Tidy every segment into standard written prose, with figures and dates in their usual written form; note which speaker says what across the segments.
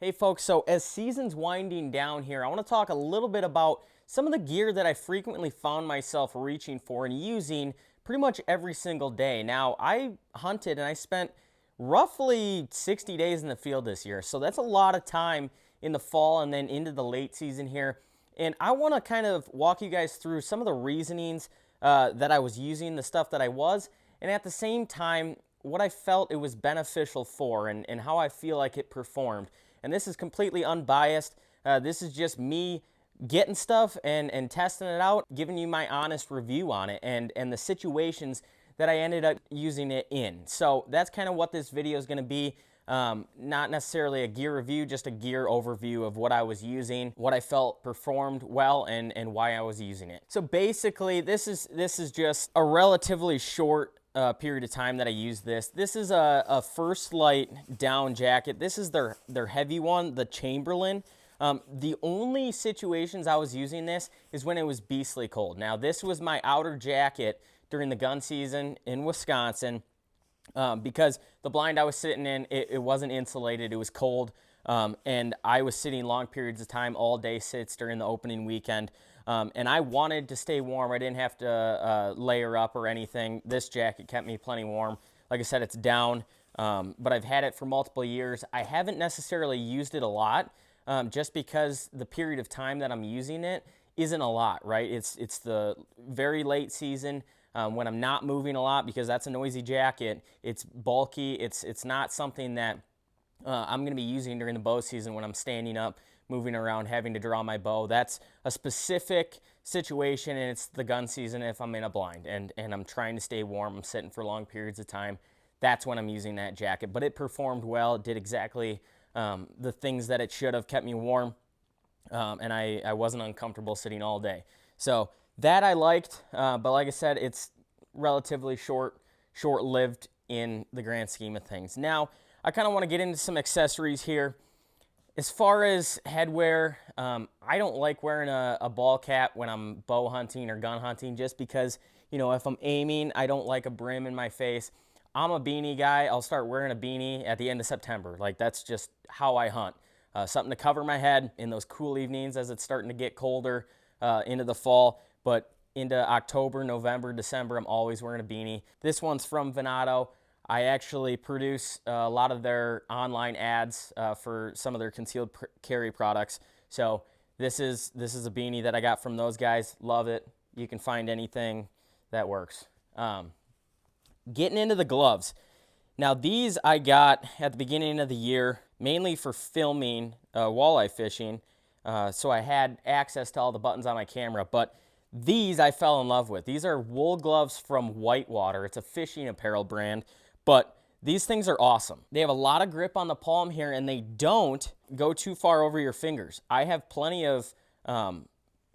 Speaker 1: Hey folks, so as season's winding down here, I want to talk a little bit about some of the gear that I frequently found myself reaching for and using pretty much every single day. Now, I hunted and I spent roughly 60 days in the field this year, so that's a lot of time in the fall and then into the late season here. And I want to kind of walk you guys through some of the reasonings that I was using, the stuff that I was, and at the same time, what I felt it was beneficial for and how I feel like it performed. And this is completely unbiased. This is just me getting stuff and testing it out, giving you my honest review on it and the situations that I ended up using it in. So that's kind of what this video is going to be. Not necessarily a gear review, just a gear overview of what I was using, what I felt performed well, and why I was using it. So basically, this is just a relatively short period of time that I used this. This is a First Light down jacket. This is their heavy one, the Chamberlain. The only situations I was using this is when it was beastly cold. Now, this was my outer jacket during the gun season in Wisconsin because the blind I was sitting in, it wasn't insulated. It was cold, and I was sitting long periods of time, all day sits during the opening weekend. And I wanted to stay warm. I didn't have to layer up or anything. This jacket kept me plenty warm. Like I said, it's down, but I've had it for multiple years. I haven't necessarily used it a lot just because the period of time that I'm using it isn't a lot, right? It's the very late season when I'm not moving a lot because that's a noisy jacket. It's bulky. It's not something that I'm going to be using during the bow season when I'm standing up, moving around, having to draw my bow. That's a specific situation, and it's the gun season if I'm in a blind and I'm trying to stay warm, I'm sitting for long periods of time. That's when I'm using that jacket. But it performed well. It did exactly the things that it should have, kept me warm, and I wasn't uncomfortable sitting all day. So that I liked, but like I said, it's relatively short-lived in the grand scheme of things. Now, I kind of want to get into some accessories here. As far as headwear, I don't like wearing a ball cap when I'm bow hunting or gun hunting just because, you know, if I'm aiming, I don't like a brim in my face. I'm a beanie guy. I'll start wearing a beanie at the end of September. Like, that's just how I hunt. Something to cover my head in those cool evenings as it's starting to get colder into the fall. But into October, November, December, I'm always wearing a beanie. This one's from Venato. I actually produce a lot of their online ads for some of their concealed carry products. So this is a beanie that I got from those guys. Love it. You can find anything that works. Getting into the gloves. Now, these I got at the beginning of the year, mainly for filming walleye fishing. So I had access to all the buttons on my camera. But these I fell in love with. These are wool gloves from Whitewater. It's a fishing apparel brand. But these things are awesome. They have a lot of grip on the palm here, and they don't go too far over your fingers. I have plenty of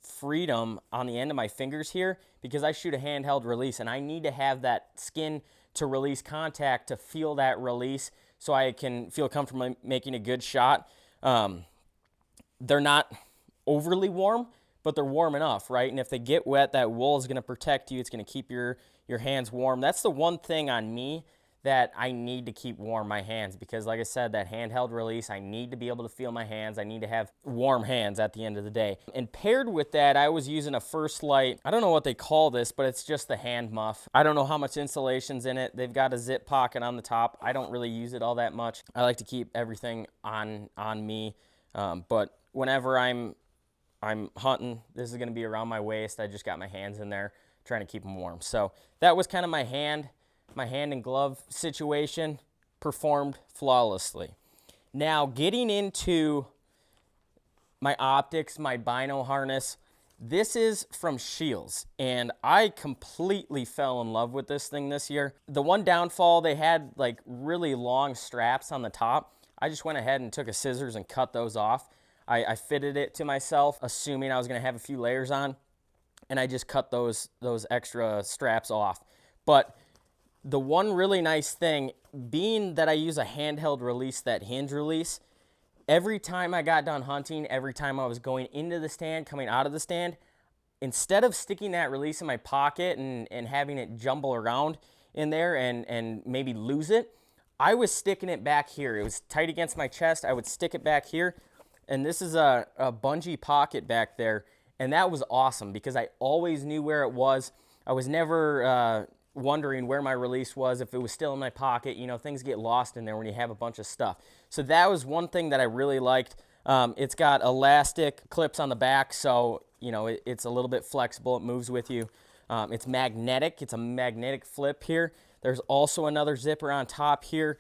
Speaker 1: freedom on the end of my fingers here because I shoot a handheld release, and I need to have that skin to release contact to feel that release so I can feel comfortable making a good shot. They're not overly warm, but they're warm enough, right? And if they get wet, that wool is going to protect you. It's going to keep your hands warm. That's the one thing on me that I need to keep warm, my hands, because like I said, that handheld release, I need to be able to feel my hands. I need to have warm hands at the end of the day. And paired with that, I was using a First Light. I don't know what they call this, but it's just the hand muff. I don't know how much insulation's in it. They've got a zip pocket on the top. I don't really use it all that much. I like to keep everything on me, but whenever I'm hunting, this is going to be around my waist. I just got my hands in there trying to keep them warm. So that was kind of my hand and glove situation. Performed flawlessly. Now, getting into my optics, my bino harness, this is from Shields, and I completely fell in love with this thing this year. The one downfall, they had like really long straps on the top. I just went ahead and took a scissors and cut those off. I fitted it to myself, assuming I was going to have a few layers on, and I just cut those extra straps off. But the one really nice thing, being that I use a handheld release, that hinge release, every time I got done hunting, every time I was going into the stand, coming out of the stand, instead of sticking that release in my pocket and having it jumble around in there and maybe lose it, I was sticking it back here. It was tight against my chest. I would stick it back here. And this is a bungee pocket back there. And that was awesome because I always knew where it was. I was never wondering where my release was, if it was still in my pocket. You know, things get lost in there when you have a bunch of stuff. So that was one thing that I really liked. It's got elastic clips on the back, so, you know, it's a little bit flexible. It moves with you. It's magnetic. It's a magnetic flip here. There's also another zipper on top here.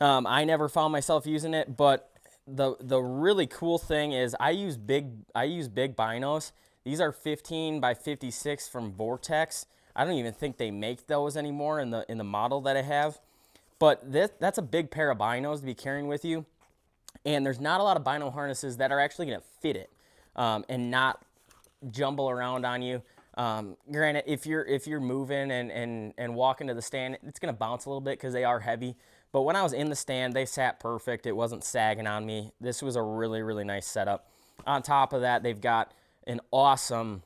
Speaker 1: I never found myself using it, but the really cool thing is I use big binos. These are 15 by 56 from Vortex. I don't even think they make those anymore in the model that I have. But that's a big pair of binos to be carrying with you. And there's not a lot of bino harnesses that are actually going to fit it and not jumble around on you. Granted, if you're moving and walking to the stand, it's going to bounce a little bit because they are heavy. But when I was in the stand, they sat perfect. It wasn't sagging on me. This was a really, really nice setup. On top of that, they've got an awesome,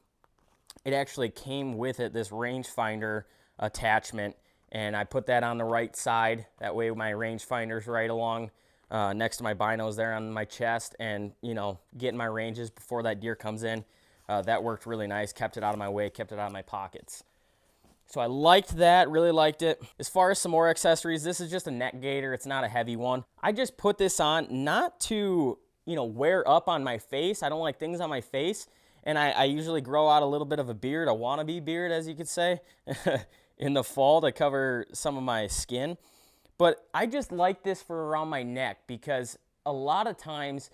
Speaker 1: it actually came with it, this rangefinder attachment. And I put that on the right side. That way my rangefinder's right along next to my binos there on my chest, and, you know, getting my ranges before that deer comes in. That worked really nice, kept it out of my way, kept it out of my pockets. So I liked that, really liked it. As far as some more accessories, this is just a neck gaiter. It's not a heavy one. I just put this on not to, you know, wear up on my face. I don't like things on my face. And I usually grow out a little bit of a beard, a wannabe beard, as you could say, in the fall to cover some of my skin. But I just like this for around my neck because a lot of times,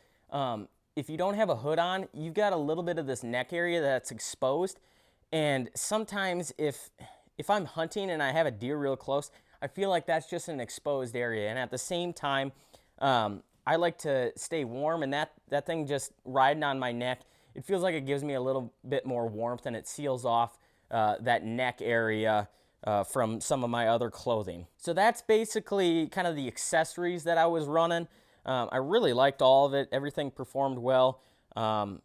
Speaker 1: if you don't have a hood on, you've got a little bit of this neck area that's exposed. And sometimes if I'm hunting and I have a deer real close, I feel like that's just an exposed area. And at the same time, I like to stay warm, and that thing just riding on my neck, it feels like it gives me a little bit more warmth, and it seals off that neck area from some of my other clothing. So that's basically kind of the accessories that I was running. I really liked all of it. Everything performed well. I'm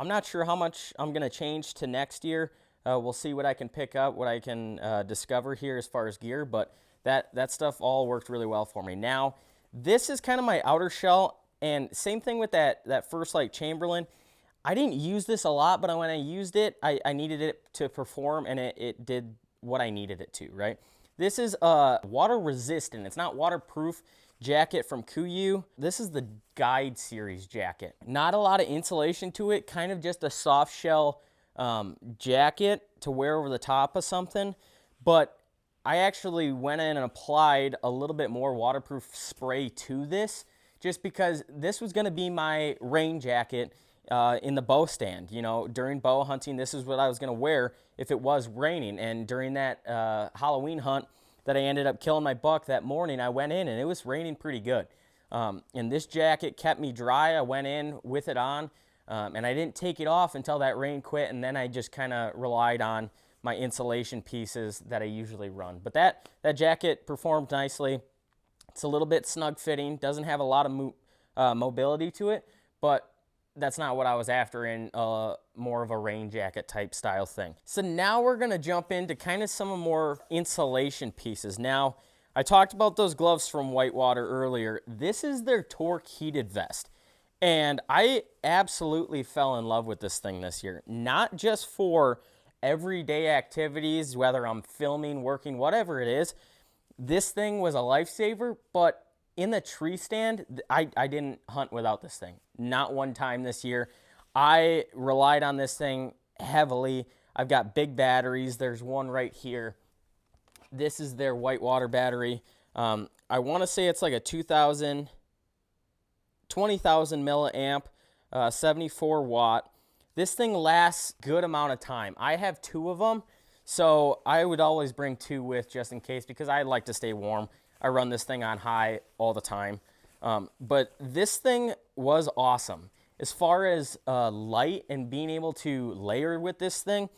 Speaker 1: not sure how much I'm going to change to next year. We'll see what I can pick up, what I can discover here as far as gear, but that stuff all worked really well for me. Now, this is kind of my outer shell, and same thing with that First Light Chamberlain. I didn't use this a lot, but when I used it, I needed it to perform, and it did what I needed it to, right? This is water resistant. It's not waterproof jacket from Kuiu. This is the Guide Series jacket. Not a lot of insulation to it, kind of just a soft shell jacket to wear over the top of something. But I actually went in and applied a little bit more waterproof spray to this just because this was going to be my rain jacket in the bow stand. You know, during bow hunting, this is what I was going to wear if it was raining. And during that Halloween hunt that I ended up killing my buck that morning, I went in and it was raining pretty good. And this jacket kept me dry. I went in with it on, and I didn't take it off until that rain quit, and then I just kind of relied on my insulation pieces that I usually run. But that jacket performed nicely. It's a little bit snug fitting, doesn't have a lot of mobility to it, but that's not what I was after in more of a rain jacket type style thing. So now we're going to jump into kind of some more insulation pieces. Now, I talked about those gloves from Whitewater earlier. This is their Torque heated vest. And I absolutely fell in love with this thing this year. Not just for everyday activities, whether I'm filming, working, whatever it is. This thing was a lifesaver, but in the tree stand, I didn't hunt without this thing. Not one time this year. I relied on this thing heavily. I've got big batteries. There's one right here. This is their Whitewater battery. I want to say it's like a 20,000 milliamp, 74 watt. This thing lasts a good amount of time. I have two of them, so I would always bring two with just in case because I like to stay warm. I run this thing on high all the time. But this thing was awesome. As far as light and being able to layer with this thing,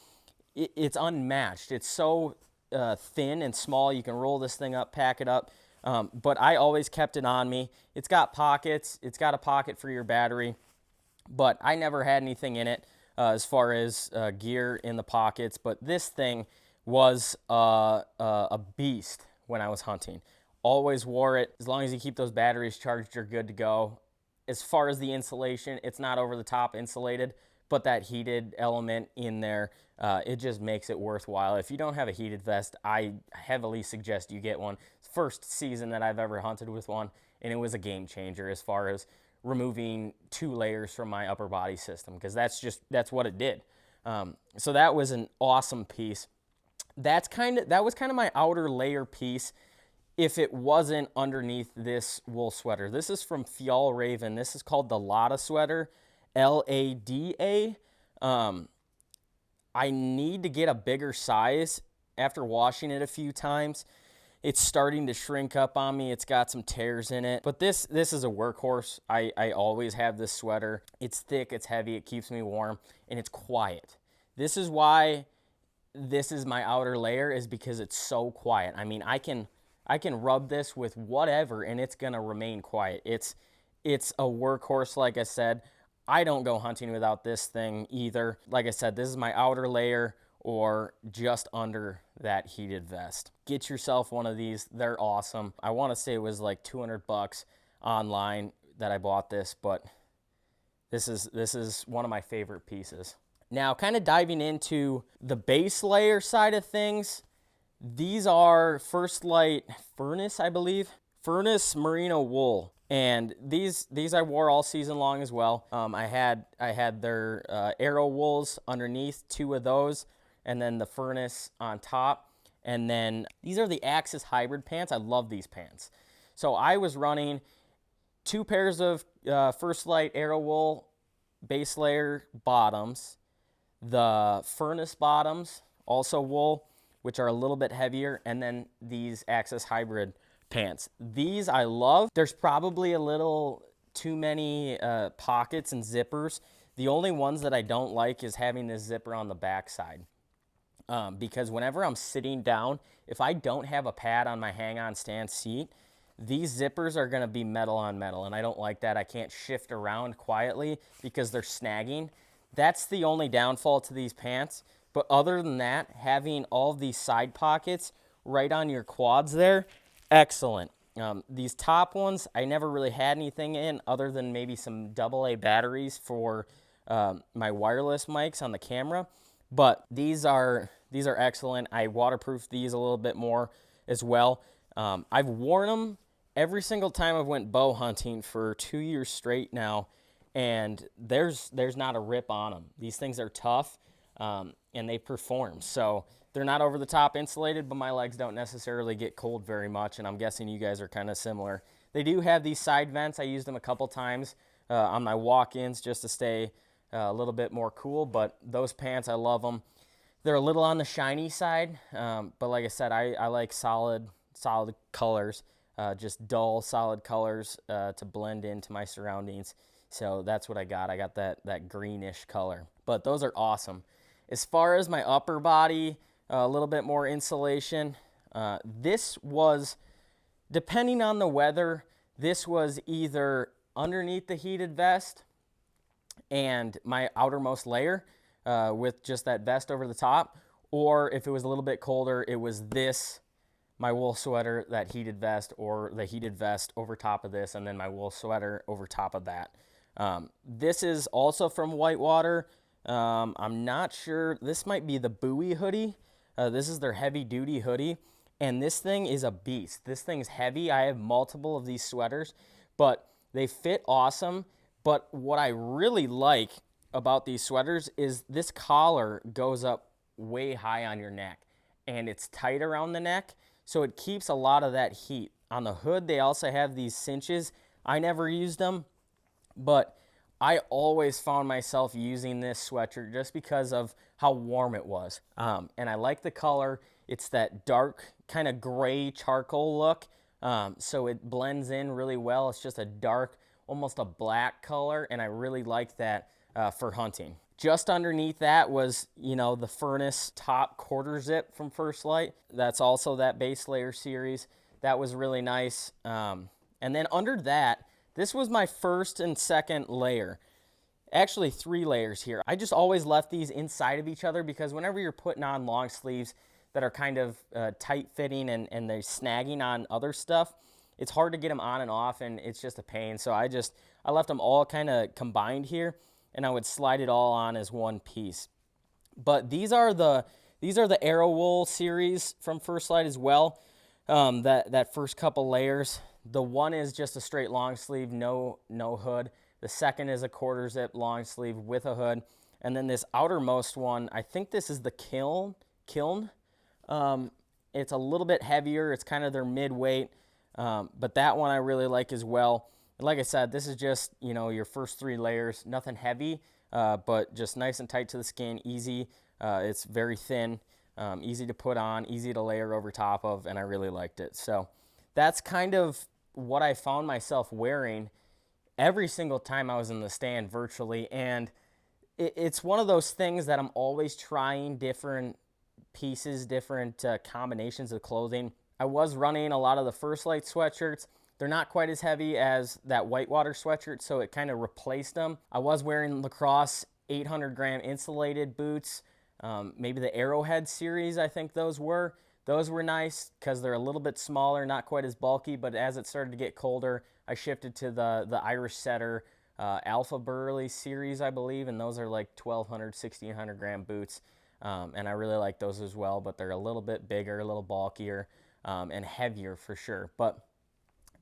Speaker 1: it's unmatched. It's so thin and small. You can roll this thing up, pack it up. But I always kept it on me. It's got pockets. It's got a pocket for your battery. But I never had anything in it as far as gear in the pockets. But this thing was a beast when I was hunting. Always wore it. As long as you keep those batteries charged, you're good to go. As far as the insulation, it's not over the top insulated, but that heated element in there, it just makes it worthwhile. If you don't have a heated vest, I heavily suggest you get one. First season that I've ever hunted with one, and it was a game changer as far as removing 2 layers from my upper body system, because that's what it did. So that was an awesome piece. That was kind of my outer layer piece if it wasn't underneath this wool sweater. This is from Fjallraven. This is called the Lada sweater, Lada. I need to get a bigger size after washing it a few times. It's starting to shrink up on me. It's got some tears in it. But this is a workhorse. I always have this sweater. It's thick, it's heavy, it keeps me warm, and it's quiet. This is why this is my outer layer, is because it's so quiet. I mean, I can rub this with whatever and it's gonna remain quiet. It's a workhorse, like I said. I don't go hunting without this thing either. Like I said, this is my outer layer or just under that heated vest. Get yourself one of these. They're awesome. I want to say it was like $200 online that I bought this, but this is one of my favorite pieces. Now, kind of diving into the base layer side of things, these are First Light Furnace, I believe. Furnace Merino wool. And these I wore all season long as well. I had their Arrow wools underneath, 2 of those, and then the Furnace on top. And then these are the Axis Hybrid pants. I love these pants. So I was running 2 pairs of First Light Arrow wool base layer bottoms, the Furnace bottoms, also wool, which are a little bit heavier, and then these Axis Hybrid pants. These I love. There's probably a little too many pockets and zippers. The only ones that I don't like is having this zipper on the back side. Because whenever I'm sitting down, if I don't have a pad on my hang-on stand seat, these zippers are gonna be metal on metal, and I don't like that. I can't shift around quietly because they're snagging. That's the only downfall to these pants. But other than that, having all of these side pockets right on your quads there, excellent. These top ones, I never really had anything in other than maybe some AA batteries for my wireless mics on the camera. But these are excellent. I waterproofed these a little bit more as well. I've worn them every single time I've went bow hunting for 2 years straight now, and there's not a rip on them. These things are tough, and they perform. So they're not over the top insulated, but my legs don't necessarily get cold very much, and I'm guessing you guys are kind of similar. They do have these side vents. I used them a couple times on my walk-ins just to stay a little bit more cool, but those pants, I love them. They're a little on the shiny side, but like I said, I like solid colors, just dull, solid colors to blend into my surroundings. So that's what I got. I got that greenish color, but those are awesome. As far as my upper body, a little bit more insulation. This was, depending on the weather, this was either underneath the heated vest and my outermost layer with just that vest over the top, or if it was a little bit colder, it was this, my wool sweater, that heated vest, or the heated vest over top of this, and then my wool sweater over top of that. This is also from Whitewater. I'm not sure. This might be the Bowie hoodie. This is their heavy duty hoodie, and this thing is a beast. This thing's heavy. I have multiple of these sweaters, but they fit awesome. But what I really like about these sweaters is this collar goes up way high on your neck, and it's tight around the neck, so it keeps a lot of that heat. On the hood, they also have these cinches. I never used them, but I always found myself using this sweatshirt just because of how warm it was. And I like the color. It's that dark kind of gray charcoal look, so it blends in really well. It's just a dark, almost a black color, and I really like that for hunting. Just underneath that was, the Furnace top quarter zip from First Light. That's also that base layer series. That was really nice. And then under that, this was my first and second layer. Actually, 3 layers here. I just always left these inside of each other because whenever you're putting on long sleeves, that are kind of tight fitting and they're snagging on other stuff, it's hard to get them on and off, and it's just a pain. So I left them all kind of combined here, and I would slide it all on as one piece. But these are the Arrow Wool series from First Light as well. That first couple layers. The one is just a straight long sleeve, no hood. The second is a quarter zip long sleeve with a hood. And then this outermost one, I think this is the Kiln. It's a little bit heavier. It's kind of their mid-weight. But that one I really like as well. And like I said, this is just, your first 3 layers. Nothing heavy, but just nice and tight to the skin, easy. It's very thin, easy to put on, easy to layer over top of, and I really liked it. So that's kind of what I found myself wearing every single time I was in the stand virtually. And it's one of those things that I'm always trying different pieces, different combinations of clothing. I was running a lot of the First Light sweatshirts. They're not quite as heavy as that Whitewater sweatshirt, so it kind of replaced them. I was wearing Lacrosse 800-gram insulated boots, maybe the Arrowhead series, I think those were. Those were nice because they're a little bit smaller, not quite as bulky, but as it started to get colder, I shifted to the Irish Setter Alpha Burley series, I believe, and those are like 1,200, 1,600-gram boots, and I really like those as well, but they're a little bit bigger, a little bulkier, and heavier for sure. But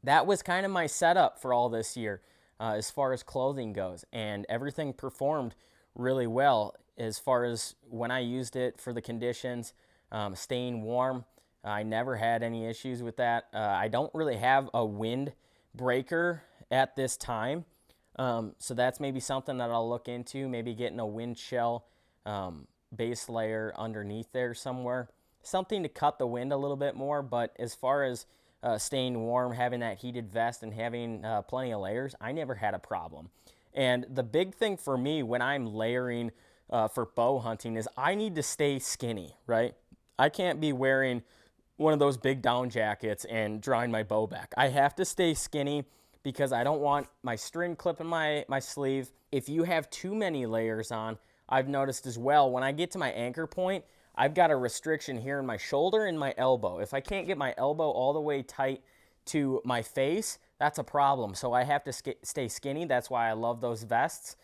Speaker 1: that was kind of my setup for all this year as far as clothing goes, and everything performed really well as far as when I used it for the conditions, staying warm. I never had any issues with that. I don't really have a wind breaker at this time, so that's maybe something that I'll look into, maybe getting a wind shell base layer underneath there somewhere, something to cut the wind a little bit more. But as far as staying warm, having that heated vest and having plenty of layers, I never had a problem. And the big thing for me when I'm layering for bow hunting is I need to stay skinny, right? I can't be wearing one of those big down jackets and drawing my bow back. I have to stay skinny because I don't want my string clipping my sleeve. If you have too many layers on, I've noticed as well, when I get to my anchor point, I've got a restriction here in my shoulder and my elbow. If I can't get my elbow all the way tight to my face, that's a problem. So I have to stay skinny. That's why I love those vests,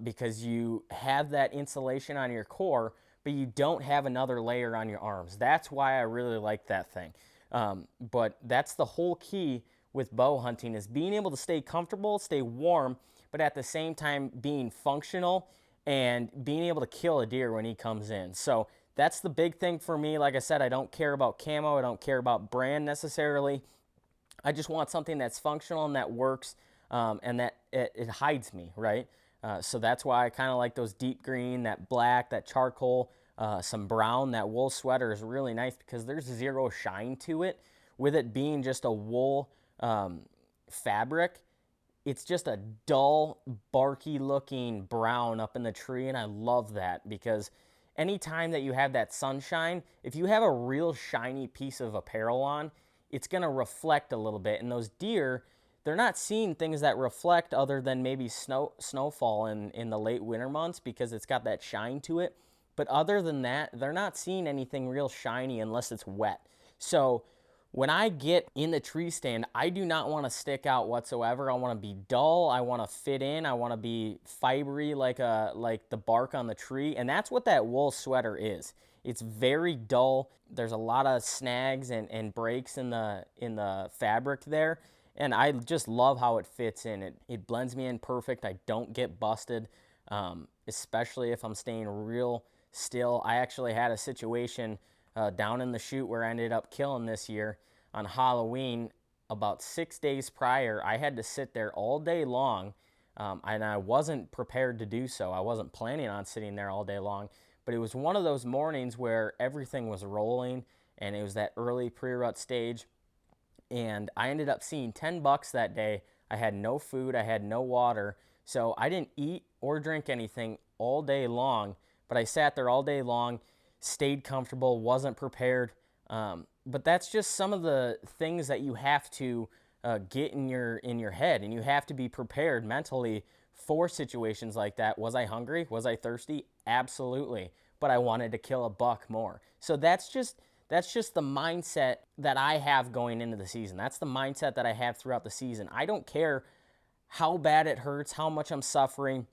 Speaker 1: because you have that insulation on your core, but you don't have another layer on your arms. That's why I really like that thing. But that's the whole key with bow hunting, is being able to stay comfortable, stay warm, but at the same time being functional and being able to kill a deer when he comes in. So that's the big thing for me. Like I said, I don't care about camo. I don't care about brand necessarily. I just want something that's functional and that works, and that it hides me, right? So that's why I kind of like those deep green, that black, that charcoal, some brown. That wool sweater is really nice because there's zero shine to it. With it being just a wool fabric, it's just a dull, barky looking brown up in the tree, and I love that because anytime that you have that sunshine, if you have a real shiny piece of apparel on, it's going to reflect a little bit. And those deer, they're not seeing things that reflect other than maybe snowfall in the late winter months because it's got that shine to it. But other than that, they're not seeing anything real shiny unless it's wet. So when I get in the tree stand, I do not want to stick out whatsoever. I want to be dull. I want to fit in. I want to be fibery like the bark on the tree. And that's what that wool sweater is. It's very dull. There's a lot of snags and breaks in the fabric there. And I just love how it fits in. It blends me in perfect. I don't get busted, especially if I'm staying real still. I actually had a situation down in the chute where I ended up killing this year on Halloween. About 6 days prior, I had to sit there all day long, and I wasn't prepared to do so. I wasn't planning on sitting there all day long, but it was one of those mornings where everything was rolling, and it was that early pre-rut stage, and I ended up seeing 10 bucks that day. I had no food, I had no water, so I didn't eat or drink anything all day long, but I sat there all day long, stayed comfortable, wasn't prepared. But that's just some of the things that you have to get in your head, and you have to be prepared mentally for situations like that. Was I hungry? Was I thirsty? Absolutely. but I wanted to kill a buck more. So that's just the mindset that I have going into the season. That's the mindset that I have throughout the season. I don't care how bad it hurts, how much I'm suffering.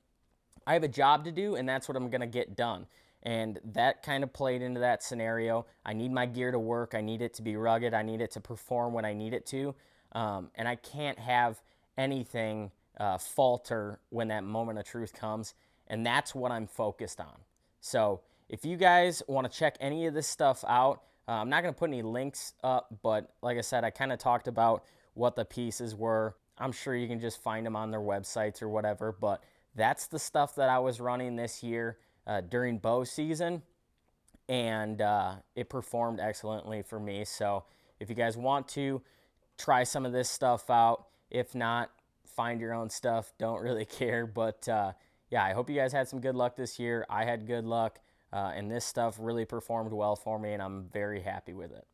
Speaker 1: I have a job to do, and that's what I'm going to get done. And that kind of played into that scenario. I need my gear to work. I need it to be rugged. I need it to perform when I need it to. And I can't have anything falter when that moment of truth comes. And that's what I'm focused on. So if you guys want to check any of this stuff out, I'm not going to put any links up, but like I said, I kind of talked about what the pieces were. I'm sure you can just find them on their websites or whatever, but that's the stuff that I was running this year during bow season, and it performed excellently for me. So if you guys want to try some of this stuff out, if not, find your own stuff. Don't really care, but yeah, I hope you guys had some good luck this year. I had good luck, and this stuff really performed well for me, and I'm very happy with it.